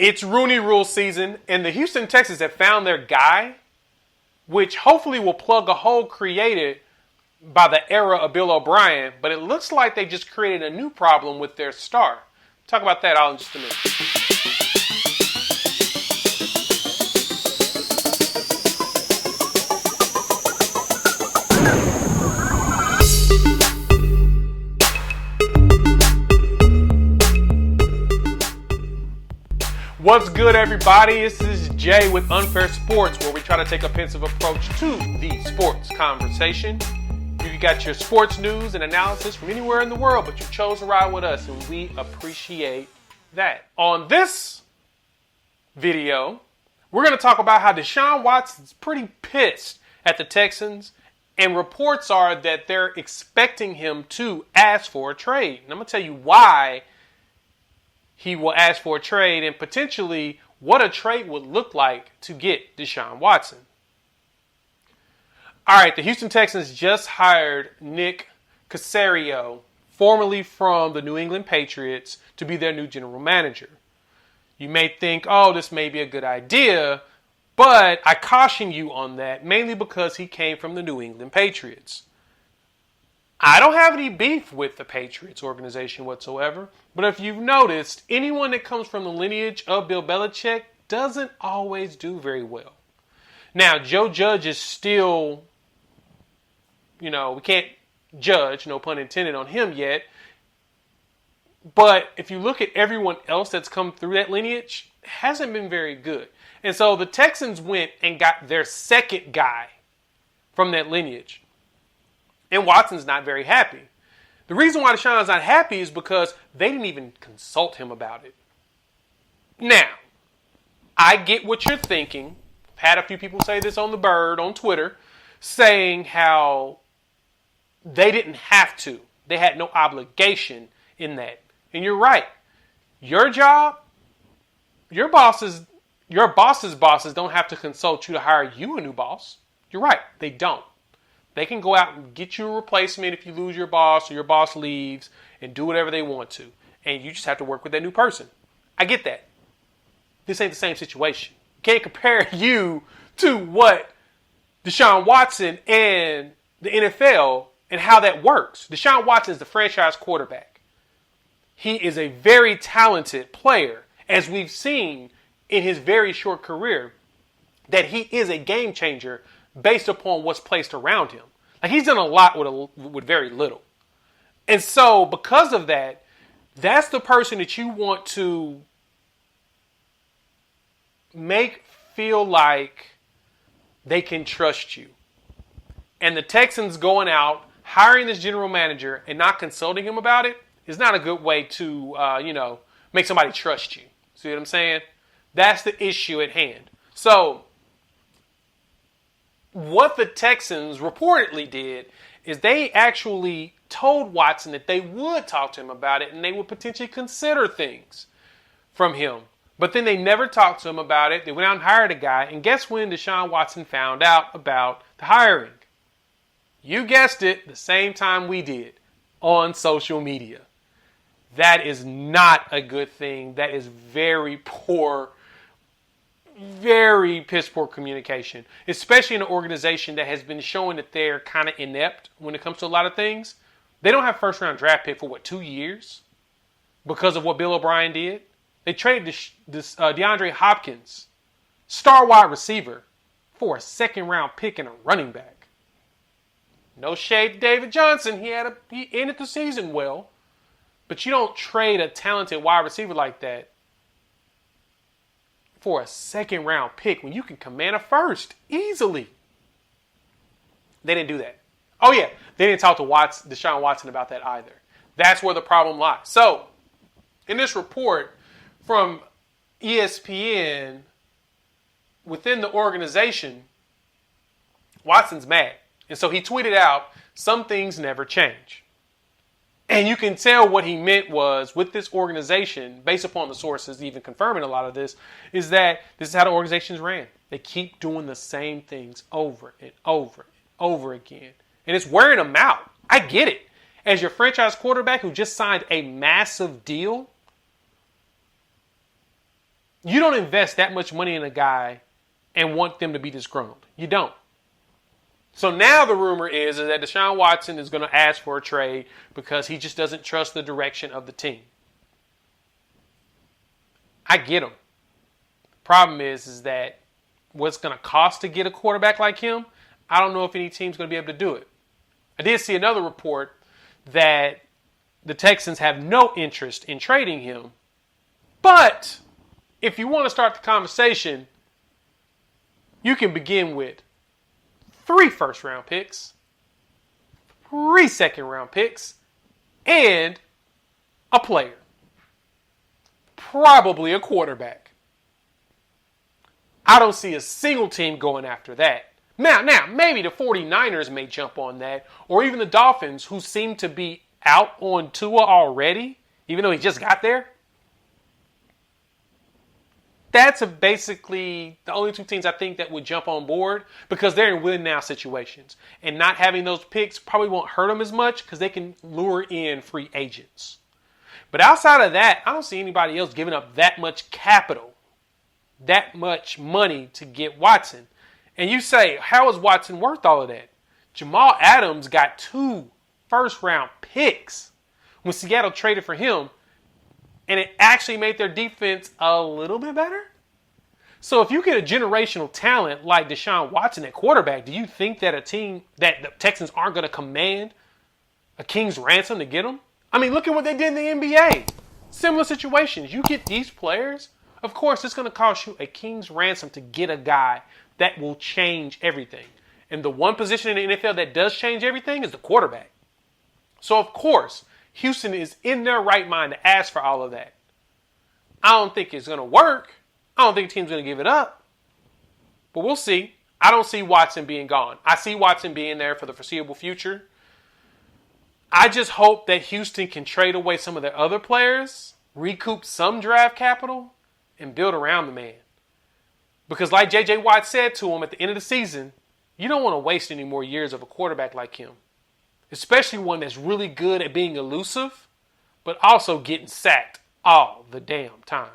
It's Rooney Rule season, and the Houston Texans have found their guy, which hopefully will plug a hole created by the era of Bill O'Brien, but it looks like they just created a new problem with their star. Talk about that all in just a minute. What's good, everybody? This is Jay with Unfair Sports, where we try to take a pensive approach to the sports conversation. You got your sports news and analysis from anywhere in the world, but you chose to ride with us, and we appreciate that. On this video, we're going to talk about how Deshaun Watson's pretty pissed at the Texans, and reports are that they're expecting him to ask for a trade. And I'm going to tell you why he will ask for a trade and potentially what a trade would look like to get Deshaun Watson. All right, the Houston Texans just hired Nick Caserio, formerly from the New England Patriots, to be their new general manager. You may think, oh, this may be a good idea, but I caution you on that, mainly because he came from the New England Patriots. I don't have any beef with the Patriots organization whatsoever, but if you've noticed, anyone that comes from the lineage of Bill Belichick doesn't always do very well. Now, Joe Judge is still, we can't judge, no pun intended, on him yet. But if you look at everyone else that's come through that lineage, it hasn't been very good. And so the Texans went and got their second guy from that lineage. And Watson's not very happy. The reason why Deshaun's not happy is because they didn't even consult him about it. Now, I get what you're thinking. I've had a few people say this on the Bird, on Twitter, saying how they didn't have to. They had no obligation in that. And you're right. Your job, your boss's bosses don't have to consult you to hire you a new boss. You're right. They don't. They can go out and get you a replacement if you lose your boss or your boss leaves and do whatever they want to. And you just have to work with that new person. I get that. This ain't the same situation. You can't compare you to what Deshaun Watson and the NFL and how that works. Deshaun Watson is the franchise quarterback. He is a very talented player, as we've seen in his very short career, that he is a game changer based upon what's placed around him. Like, he's done a lot with very little. And so, because of that, that's the person that you want to make feel like they can trust you. And the Texans going out, hiring this general manager, and not consulting him about it is not a good way to, make somebody trust you. See what I'm saying? That's the issue at hand. So, what the Texans reportedly did is they actually told Watson that they would talk to him about it and they would potentially consider things from him. But then they never talked to him about it. They went out and hired a guy. And guess when Deshaun Watson found out about the hiring? You guessed it, the same time we did, on social media. That is not a good thing. That is very poor, very piss poor communication, especially in an organization that has been showing that they're kind of inept when it comes to a lot of things. They don't have first round draft pick for 2 years because of what Bill O'Brien did. They traded this DeAndre Hopkins, star wide receiver, for a second round pick and a running back. No shade to David Johnson. He ended the season well, but you don't trade a talented wide receiver like that for a second round pick when you can command a first easily. They didn't do that. Oh yeah, they didn't talk to Deshaun Watson about that either. That's where the problem lies. So, in this report from ESPN, within the organization, Watson's mad. And so he tweeted out, "Some things never change." And you can tell what he meant was, with this organization, based upon the sources even confirming a lot of this, is that this is how the organizations ran. They keep doing the same things over and over and over again. And it's wearing them out. I get it. As your franchise quarterback who just signed a massive deal, You don't invest that much money in a guy and want them to be disgruntled. You don't. So now the rumor is that Deshaun Watson is going to ask for a trade because he just doesn't trust the direction of the team. I get him. Problem is that what's going to cost to get a quarterback like him, I don't know if any team's going to be able to do it. I did see another report that the Texans have no interest in trading him. But if you want to start the conversation, you can begin with 3 first-round picks, 3 second-round picks, and a player. Probably a quarterback. I don't see a single team going after that. Now, maybe the 49ers may jump on that, or even the Dolphins, who seem to be out on Tua already, even though he just got there. That's basically the only 2 teams I think that would jump on board because they're in win-now situations. And not having those picks probably won't hurt them as much because they can lure in free agents. But outside of that, I don't see anybody else giving up that much capital, that much money to get Watson. And you say, how is Watson worth all of that? Jamal Adams got 2 first-round picks when Seattle traded for him. And it actually made their defense a little bit better. So if you get a generational talent like Deshaun Watson at quarterback, do you think that that the Texans aren't going to command a king's ransom to get him? I mean, look at what they did in the NBA. Similar situations. You get these players, of course, it's going to cost you a king's ransom to get a guy that will change everything. And the one position in the NFL that does change everything is the quarterback. So, of course, Houston is in their right mind to ask for all of that. I don't think it's going to work. I don't think the team's going to give it up. But we'll see. I don't see Watson being gone. I see Watson being there for the foreseeable future. I just hope that Houston can trade away some of their other players, recoup some draft capital, and build around the man. Because like J.J. Watt said to him at the end of the season, you don't want to waste any more years of a quarterback like him. Especially one that's really good at being elusive, but also getting sacked all the damn time.